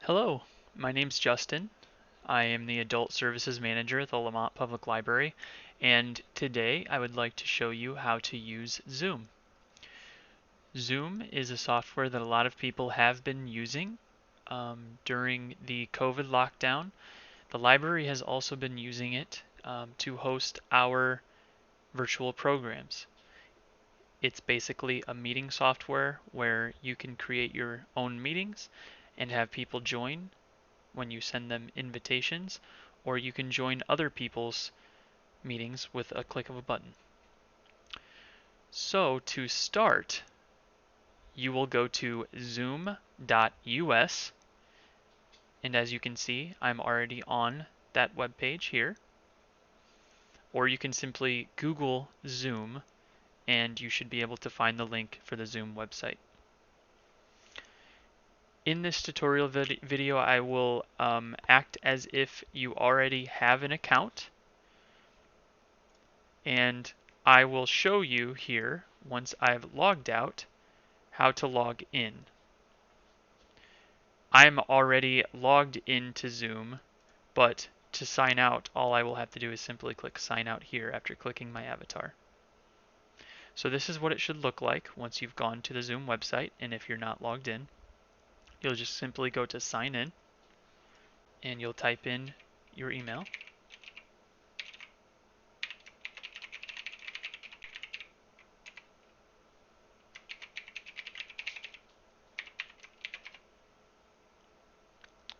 Hello, my name's Justin. I am the Adult Services Manager at the Lamont Public Library, and today I would like to show you how to use Zoom. Zoom is a software that a lot of people have been using during the COVID lockdown. The library has also been using it to host our virtual programs. It's basically a meeting software where you can create your own meetings and have people join when you send them invitations, or you can join other people's meetings with a click of a button. So to start, you will go to zoom.us, and as you can see, I'm already on that web page here. Or you can simply Google Zoom, and you should be able to find the link for the Zoom website. In this tutorial video, I will act as if you already have an account, and I will show you here, once I've logged out, how to log in. I'm already logged into Zoom, but to sign out, all I will have to do is simply click sign out here after clicking my avatar. So this is what it should look like once you've gone to the Zoom website, and if you're not logged in, you'll just simply go to sign in, and you'll type in your email.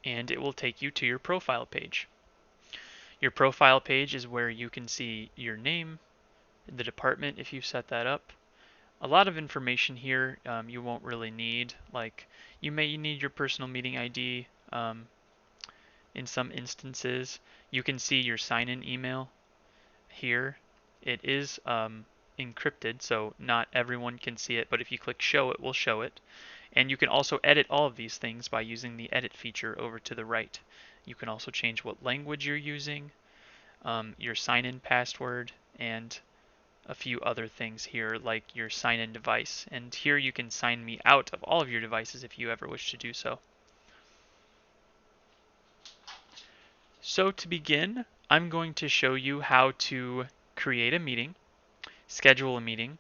And it will take you to your profile page. Your profile page is where you can see your name, the department if you've set that up. A lot of information here you won't really need, like you may need your personal meeting ID in some instances. You can see your sign-in email here. It is encrypted, so not everyone can see it, but if you click show, it will show it. And you can also edit all of these things by using the edit feature over to the right. You can also change what language you're using, your sign-in password, and a few other things here like your sign-in device. And here you can sign me out of all of your devices if you ever wish to do so. So to begin, I'm going to show you how to create a meeting, schedule a meeting,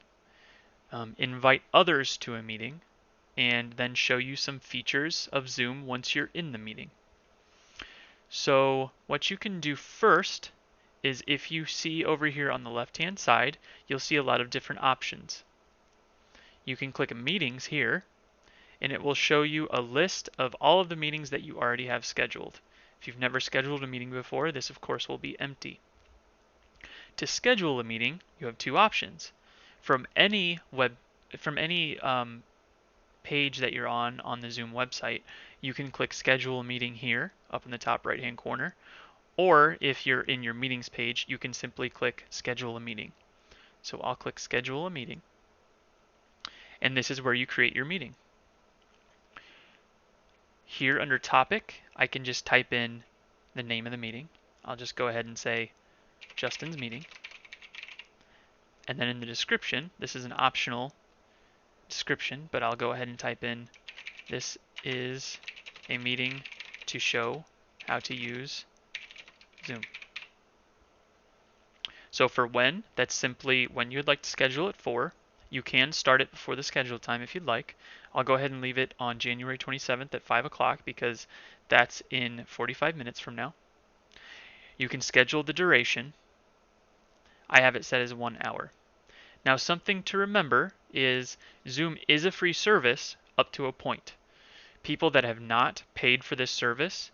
invite others to a meeting, and then show you some features of Zoom once you're in the meeting. So what you can do first is, if you see over here on the left hand side, you'll see a lot of different options. You can click meetings here, and it will show you a list of all of the meetings that you already have scheduled. If you've never scheduled a meeting before, this of course will be empty. To schedule a meeting, you have two options. From any page that you're on the Zoom website, you can click schedule a meeting here up in the top right hand corner, or if you're in your meetings page, you can simply click schedule a meeting. So I'll click schedule a meeting, and this is where you create your meeting. Here under topic, I can just type in the name of the meeting. I'll just go ahead and say Justin's meeting. And then in the description, this is an optional description, but I'll go ahead and type in, this is a meeting to show how to use Zoom. So for when, that's simply when you'd like to schedule it for. You can start it before the schedule time if you'd like. I'll go ahead and leave it on January 27th at 5 o'clock because that's in 45 minutes from now. You can schedule the duration. I have it set as 1 hour. Now something to remember is Zoom is a free service up to a point. People that have not paid for this service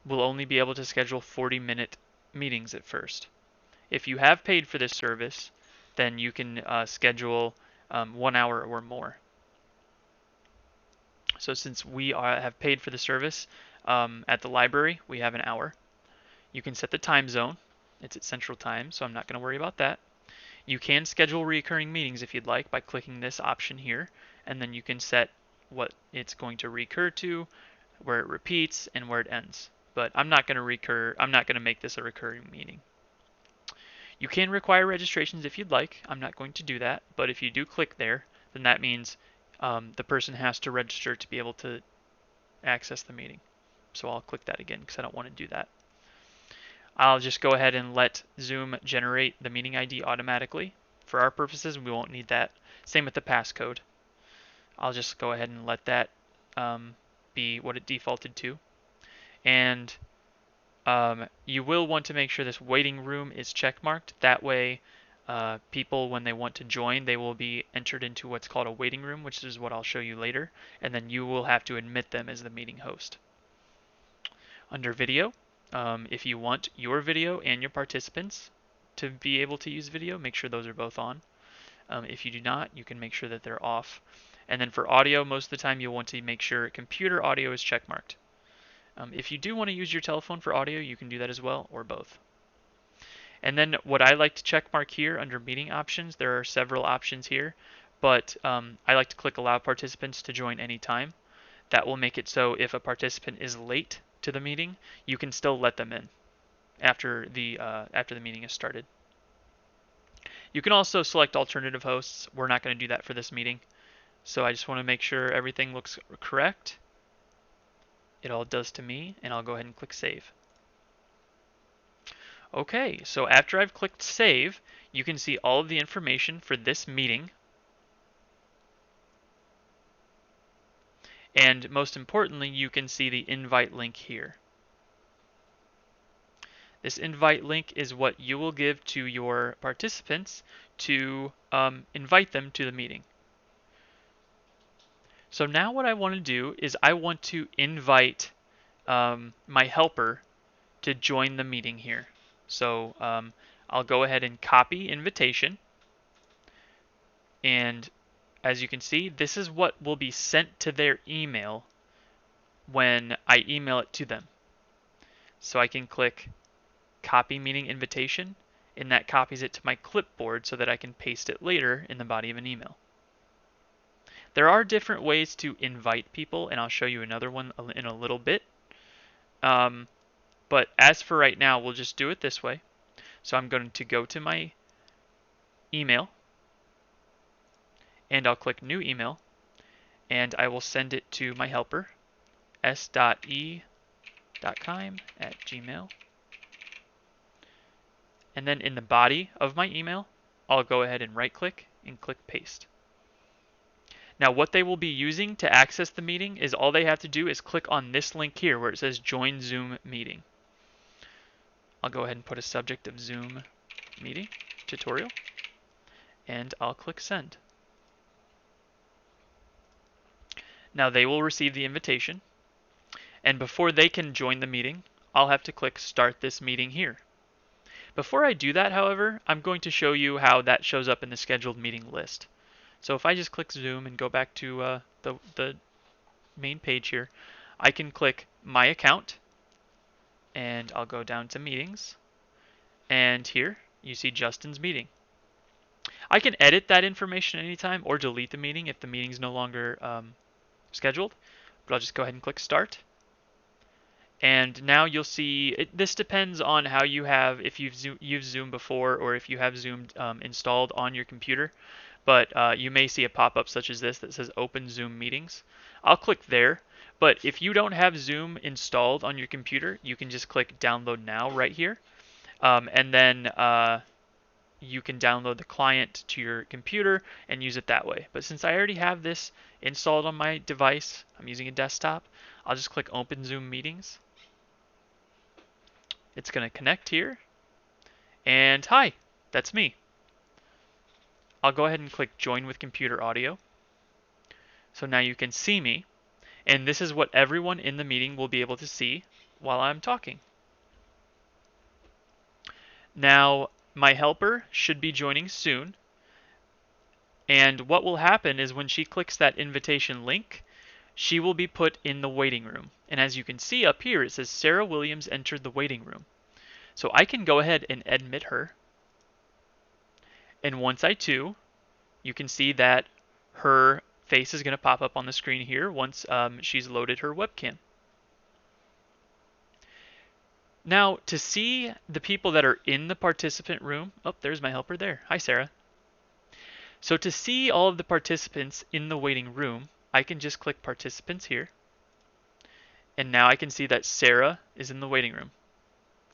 will only be able to schedule 40-minute meetings at first. If you have paid for this service, then you can schedule 1 hour or more. So since we have paid for the service at the library, we have an hour. You can set the time zone. It's at Central Time, so I'm not going to worry about that. You can schedule recurring meetings if you'd like by clicking this option here, and then you can set what it's going to recur to, where it repeats, and where it ends. But I'm not going to make this a recurring meeting. You can require registrations if you'd like. I'm not going to do that, but if you do click there, then that means the person has to register to be able to access the meeting. so I'll click that again because I don't want to do that. I'll just go ahead and let Zoom generate the meeting ID automatically. For our purposes, we won't need that. Same with the passcode. I'll just go ahead and let that be what it defaulted to. And you will want to make sure this waiting room is checkmarked. That way, people, when they want to join, they will be entered into what's called a waiting room, which is what I'll show you later. And then you will have to admit them as the meeting host. Under video, if you want your video and your participants to be able to use video, make sure those are both on. If you do not, you can make sure that they're off. And then for audio, most of the time you'll want to make sure computer audio is checkmarked. If you do want to use your telephone for audio, you can do that as well, or both. And then what I like to checkmark here under meeting options, there are several options here, but I like to click allow participants to join anytime. That will make it so if a participant is late to the meeting, you can still let them in after the meeting is started. You can also select alternative hosts. We're not going to do that for this meeting. So I just want to make sure everything looks correct. It all does to me, and I'll go ahead and click save. Okay, so after I've clicked save, you can see all of the information for this meeting. And most importantly, you can see the invite link here. This invite link is what you will give to your participants to invite them to the meeting. So now what I want to do is I want to invite my helper to join the meeting here. So I'll go ahead and copy invitation. And as you can see, this is what will be sent to their email when I email it to them. So I can click copy meeting invitation, and that copies it to my clipboard so that I can paste it later in the body of an email. There are different ways to invite people, and I'll show you another one in a little bit. But as for right now, we'll just do it this way. So I'm going to go to my email, and I'll click new email, and I will send it to my helper, s.e.keim@gmail. And then in the body of my email, I'll go ahead and right click and click paste. Now what they will be using to access the meeting is all they have to do is click on this link here where it says join Zoom meeting. I'll go ahead and put a subject of Zoom meeting tutorial, and I'll click send. Now they will receive the invitation, and before they can join the meeting, I'll have to click start this meeting here. Before I do that, however, I'm going to show you how that shows up in the scheduled meeting list. So if I just click Zoom and go back to the main page here, I can click My Account, and I'll go down to Meetings, and here you see Justin's meeting. I can edit that information anytime or delete the meeting if the meeting's no longer scheduled, but I'll just go ahead and click Start. And now you'll see, this depends on how you have, if you've used Zoom before or if you have Zoom installed on your computer. But you may see a pop-up such as this that says Open Zoom Meetings. I'll click there, but if you don't have Zoom installed on your computer, you can just click Download Now right here. And then you can download the client to your computer and use it that way. But since I already have this installed on my device, I'm using a desktop, I'll just click Open Zoom Meetings. It's going to connect here. And hi, that's me. I'll go ahead and click Join with Computer Audio. So now you can see me, and this is what everyone in the meeting will be able to see while I'm talking. Now, my helper should be joining soon, and what will happen is when she clicks that invitation link, she will be put in the waiting room. And as you can see up here, it says Sarah Williams entered the waiting room. So I can go ahead and admit her. And once I do, you can see that her face is going to pop up on the screen here once she's loaded her webcam. Now, to see the people that are in the participant room, oh, there's my helper there. Hi, Sarah. So to see all of the participants in the waiting room, I can just click Participants here. And now I can see that Sarah is in the waiting room.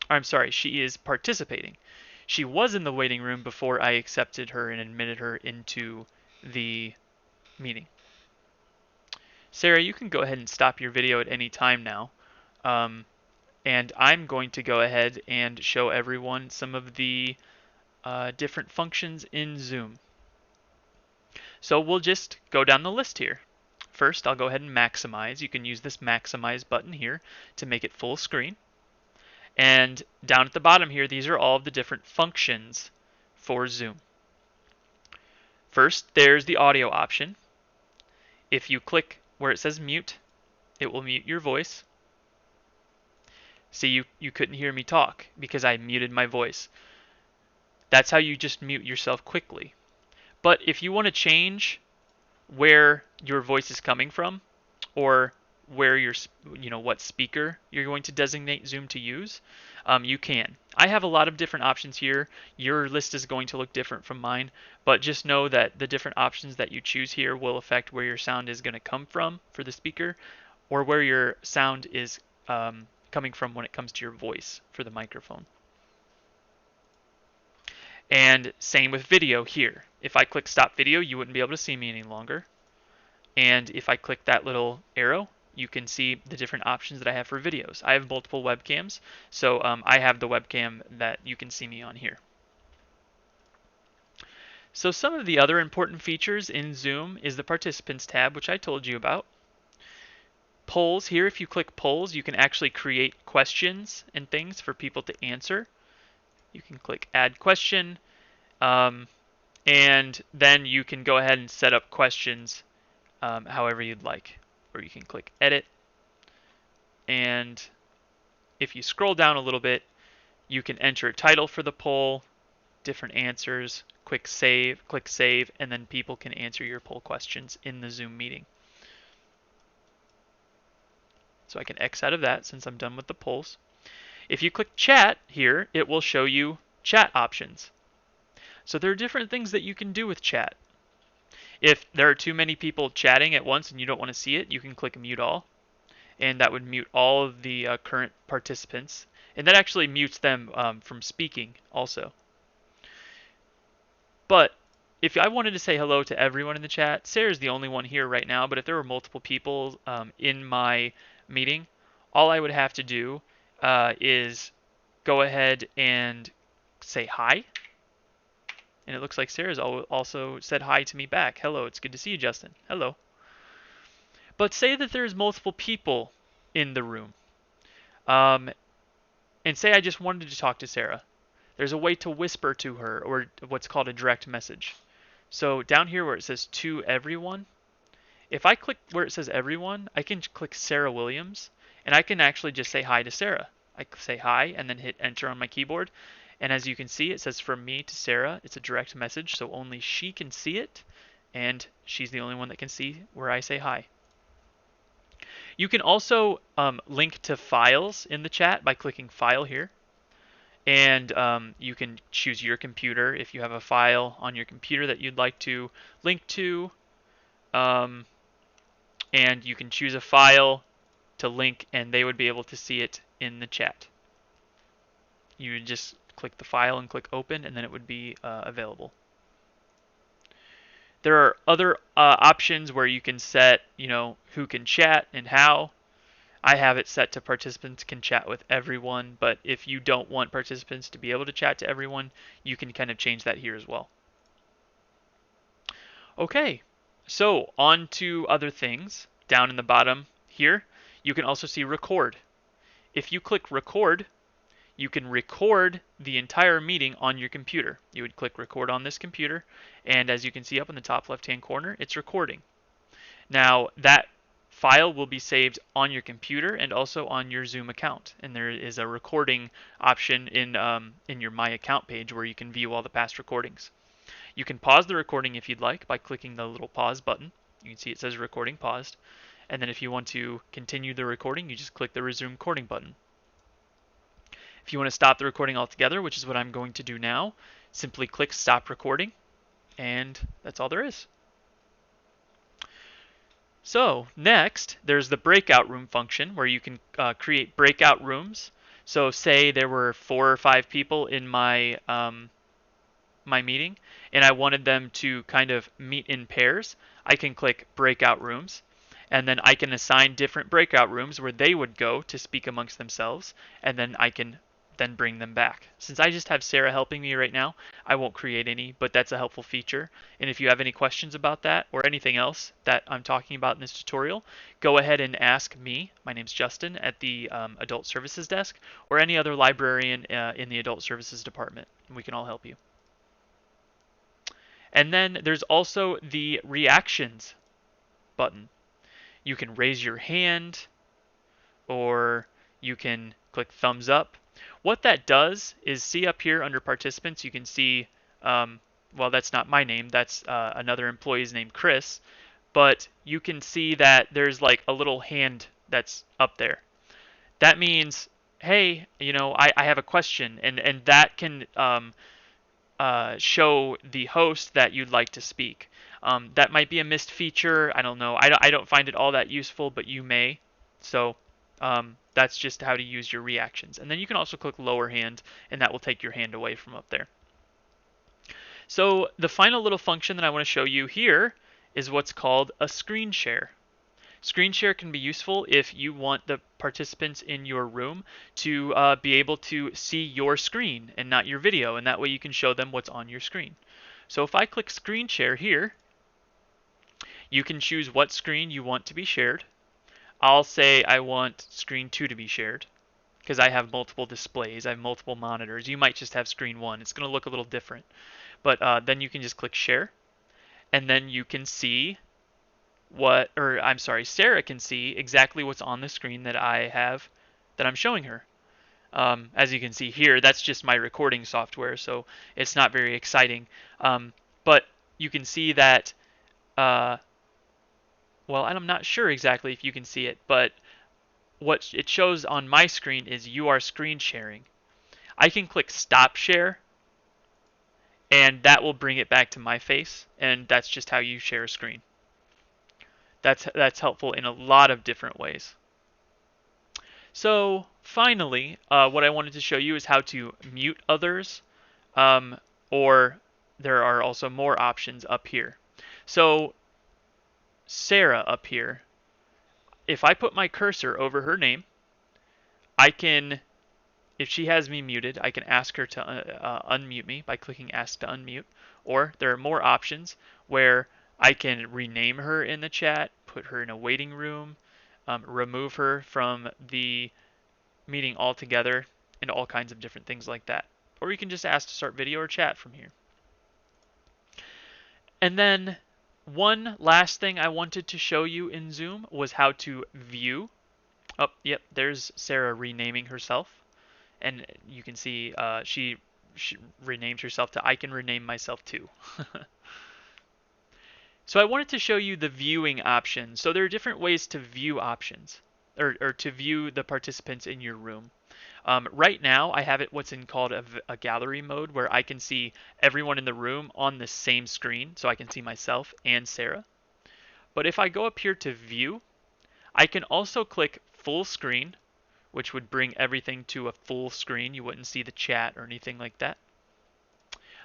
I'm sorry, she is participating. She was in the waiting room before I accepted her and admitted her into the meeting. Sarah, you can go ahead and stop your video at any time now. And I'm going to go ahead and show everyone some of the different functions in Zoom. So we'll just go down the list here. First, I'll go ahead and maximize. You can use this maximize button here to make it full screen. And down at the bottom here, these are all of the different functions for Zoom. First, there's the audio option. If you click where it says mute, it will mute your voice. See, you couldn't hear me talk because I muted my voice. That's how you just mute yourself quickly. But if you want to change where your voice is coming from, or where what speaker you're going to designate Zoom to use, you can. I have a lot of different options here. Your list is going to look different from mine, but just know that the different options that you choose here will affect where your sound is going to come from for the speaker, or where your sound is coming from when it comes to your voice for the microphone. And same with video here. If I click stop video, you wouldn't be able to see me any longer. And if I click that little arrow, you can see the different options that I have for videos. I have multiple webcams, so I have the webcam that you can see me on here. So some of the other important features in Zoom is the Participants tab, which I told you about. Polls here, if you click polls, you can actually create questions and things for people to answer. You can click add question, and then you can go ahead and set up questions however you'd like. Or you can click edit, and if you scroll down a little bit, you can enter a title for the poll, different answers, click save, and then people can answer your poll questions in the Zoom meeting. So I can X out of that since I'm done with the polls. If you click chat here, it will show you chat options. So there are different things that you can do with chat. If there are too many people chatting at once and you don't want to see it, you can click mute all, and that would mute all of the current participants, and that actually mutes them from speaking also. But if I wanted to say hello to everyone in the chat, Sarah's the only one here right now, but if there were multiple people in my meeting, all I would have to do is go ahead and say hi. And it looks like Sarah's also said hi to me back. Hello, it's good to see you, Justin. Hello. But say that there's multiple people in the room. And say I just wanted to talk to Sarah. There's a way to whisper to her, or what's called a direct message. So down here where it says to everyone, if I click where it says everyone, I can click Sarah Williams, and I can actually just say hi to Sarah. I say hi and then hit enter on my keyboard. And as you can see, it says from me to Sarah. It's a direct message, so only she can see it, and she's the only one that can see where I say hi. You can also link to files in the chat by clicking File here. And you can choose your computer if you have a file on your computer that you'd like to link to. And you can choose a file to link, and they would be able to see it in the chat. You would just click the file and click open, and then it would be available. There are other options where you can set, who can chat and how. I have it set to participants can chat with everyone, but if you don't want participants to be able to chat to everyone, you can kind of change that here as well. Okay, so on to other things. Down in the bottom here, you can also see record. If you click record, you can record the entire meeting on your computer. You would click record on this computer, and as you can see up in the top left-hand corner, it's recording. Now, that file will be saved on your computer and also on your Zoom account, and there is a recording option in your My Account page where you can view all the past recordings. You can pause the recording if you'd like by clicking the little pause button. You can see it says recording paused, and then if you want to continue the recording, you just click the resume recording button. If you want to stop the recording altogether, which is what I'm going to do now, simply click stop recording, and that's all there is. So next, there's the breakout room function where you can create breakout rooms. So say there were 4 or 5 people in my meeting, and I wanted them to kind of meet in pairs. I can click breakout rooms, and then I can assign different breakout rooms where they would go to speak amongst themselves, and then I can then bring them back. Since I just have Sarah helping me right now, I won't create any, but that's a helpful feature. And if you have any questions about that or anything else that I'm talking about in this tutorial, go ahead and ask me. My name's Justin at the Adult Services Desk, or any other librarian in the Adult Services Department, and we can all help you. And then there's also the reactions button. You can raise your hand, or you can click thumbs up. What that does is, see up here under participants, you can see, well, that's not my name, that's another employee's name, Chris, but you can see that there's like a little hand that's up there. That means, hey, I have a question, and that can show the host that you'd like to speak. That might be a missed feature. I don't know. I don't find it all that useful, but you may. So that's just how to use your reactions. And then you can also click lower hand, and that will take your hand away from up there. So the final little function that I want to show you here is what's called a screen share. Screen share can be useful if you want the participants in your room to be able to see your screen and not your video, and that way you can show them what's on your screen. So if I click screen share here, you can choose what screen you want to be shared. I'll say I want screen 2 to be shared because I have multiple displays, I have multiple monitors. You might just have screen 1. It's going to look a little different. But then you can just click share, and then you can see Sarah can see exactly what's on the screen that I'm showing her. As you can see here, that's just my recording software, so it's not very exciting. But you can see that, well, I'm not sure exactly if you can see it, but what it shows on my screen is you are screen sharing. I can click stop share, and that will bring it back to my face, and that's just how you share a screen. That's helpful in a lot of different ways. So finally, what I wanted to show you is how to mute others, or there are also more options up here. So Sarah up here, if I put my cursor over her name, I can, if she has me muted, I can ask her to unmute me by clicking ask to unmute, or there are more options where I can rename her in the chat, put her in a waiting room, remove her from the meeting altogether, and all kinds of different things like that. Or you can just ask to start video or chat from here. And then one last thing I wanted to show you in Zoom was how to view. Oh, yep, there's Sarah renaming herself. And you can see she renamed herself to I can rename myself too. So I wanted to show you the viewing option. So there are different ways to view options, or to view the participants in your room. Right now, I have it what's called a gallery mode, where I can see everyone in the room on the same screen, so I can see myself and Sarah. But if I go up here to view, I can also click full screen, which would bring everything to a full screen. You wouldn't see the chat or anything like that.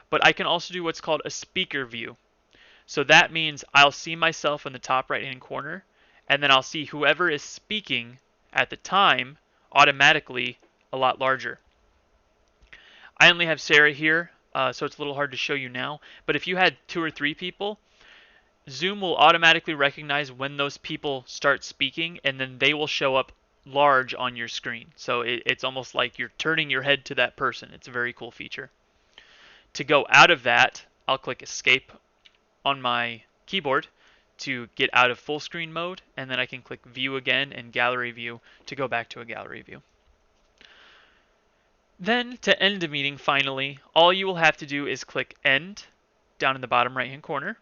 But I can also do what's called a speaker view. So that means I'll see myself in the top right-hand corner, and then I'll see whoever is speaking at the time automatically a lot larger. I only have Sarah here, so it's a little hard to show you now, but if you had 2 or 3 people, Zoom will automatically recognize when those people start speaking, and then they will show up large on your screen. So it's almost like you're turning your head to that person. It's a very cool feature. To go out of that, I'll click escape on my keyboard to get out of full screen mode, and then I can click view again and gallery view to go back to a gallery view. Then to end a meeting, finally, all you will have to do is click end down in the bottom right hand corner,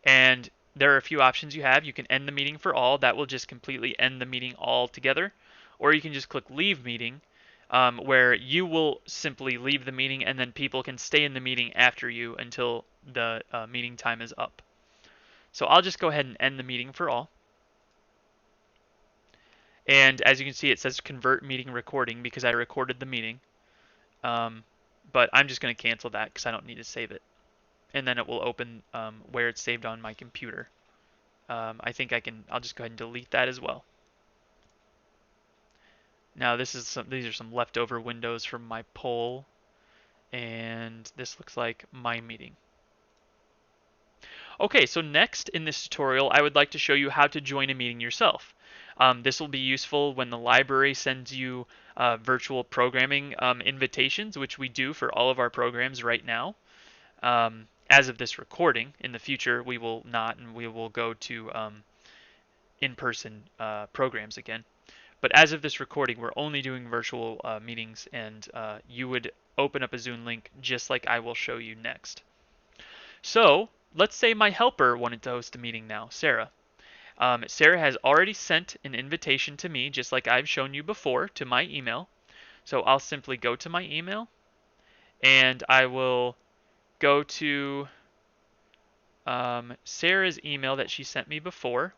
and there are a few options you have. You can end the meeting for all. That will just completely end the meeting altogether, or you can just click leave meeting, where you will simply leave the meeting, and then people can stay in the meeting after you until the meeting time is up. So I'll just go ahead and end the meeting for all. And as you can see, it says convert meeting recording because I recorded the meeting. But I'm just going to cancel that because I don't need to save it. And then it will open where it's saved on my computer. I think I'll just go ahead and delete that as well. Now these are some leftover windows from my poll. And this looks like my meeting. Okay, so next in this tutorial, I would like to show you how to join a meeting yourself. This will be useful when the library sends you virtual programming invitations, which we do for all of our programs right now. As of this recording, in the future we will not, and we will go to in-person programs again. But as of this recording, we're only doing virtual meetings, and you would open up a Zoom link just like I will show you next. So let's say my helper wanted to host a meeting now, Sarah. Sarah has already sent an invitation to me, just like I've shown you before, to my email. So I'll simply go to my email, and I will go to Sarah's email that she sent me before.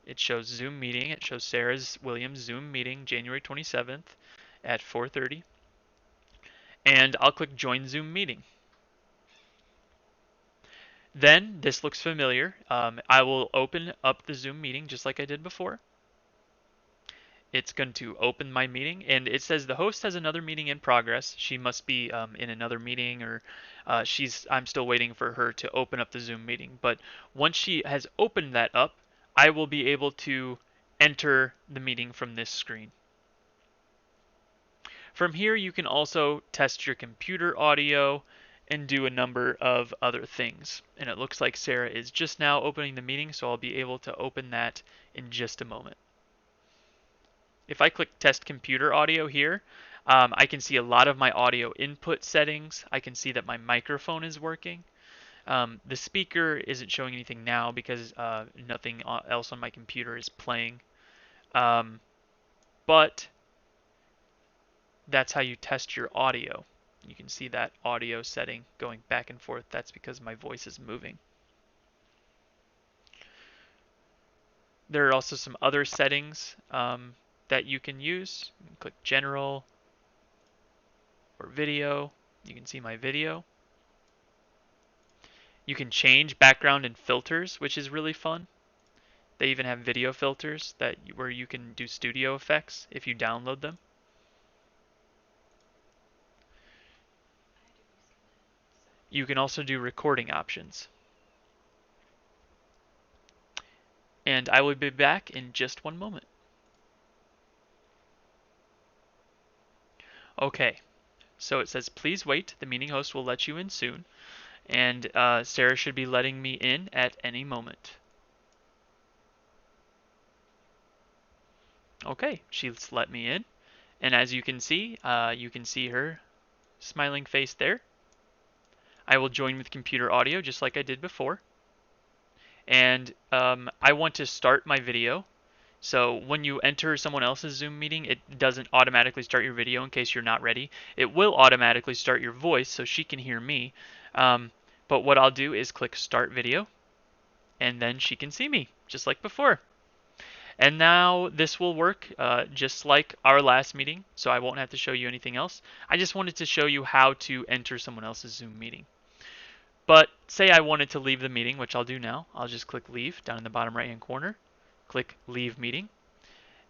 It shows Zoom meeting. It shows Sarah's Williams Zoom meeting, January 27th at 4:30. And I'll click Join Zoom Meeting. Then this looks familiar. I will open up the Zoom meeting just like I did before. It's going to open my meeting, and it says the host has another meeting in progress. She must be in another meeting, or I'm still waiting for her to open up the Zoom meeting. But once she has opened that up, I will be able to enter the meeting from this screen. From here, you can also test your computer audio and do a number of other things. And it looks like Sarah is just now opening the meeting, so I'll be able to open that in just a moment. If I click test computer audio here, I can see a lot of my audio input settings. I can see that my microphone is working. The speaker isn't showing anything now because nothing else on my computer is playing. But that's how you test your audio. You can see that audio setting going back and forth. That's because my voice is moving. There are also some other settings that you can use. You can click General or Video. You can see my video. You can change background and filters, which is really fun. They even have video filters where you can do studio effects if you download them. You can also do recording options. And I will be back in just one moment. Okay, so it says please wait, the meeting host will let you in soon. And Sarah should be letting me in at any moment. Okay, she's let me in. And as you can see her smiling face there. I will join with computer audio just like I did before. And I want to start my video. So when you enter someone else's Zoom meeting, it doesn't automatically start your video in case you're not ready. It will automatically start your voice so she can hear me. But what I'll do is click Start Video, and then she can see me, just like before. And now this will work just like our last meeting, so I won't have to show you anything else. I just wanted to show you how to enter someone else's Zoom meeting. But say I wanted to leave the meeting, which I'll do now. I'll just click Leave down in the bottom right-hand corner. Click Leave Meeting.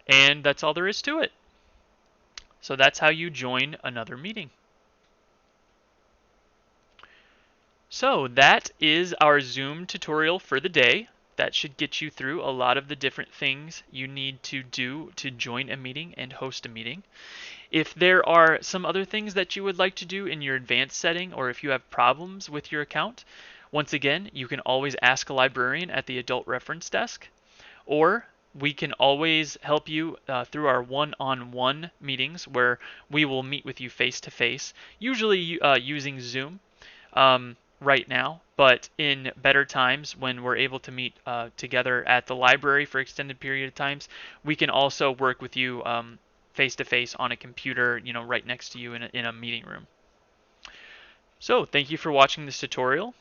And that's all there is to it. So that's how you join another meeting. So that is our Zoom tutorial for the day. That should get you through a lot of the different things you need to do to join a meeting and host a meeting. If there are some other things that you would like to do in your advanced setting, or if you have problems with your account, once again, you can always ask a librarian at the Adult Reference Desk, or we can always help you through our one-on-one meetings where we will meet with you face-to-face, usually using Zoom right now, but in better times when we're able to meet together at the library for extended period of times, we can also work with you face-to-face on a computer, right next to you in a meeting room. So thank you for watching this tutorial.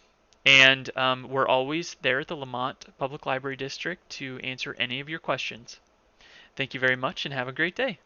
And we're always there at the Lamont Public Library District to answer any of your questions. Thank you very much and have a great day.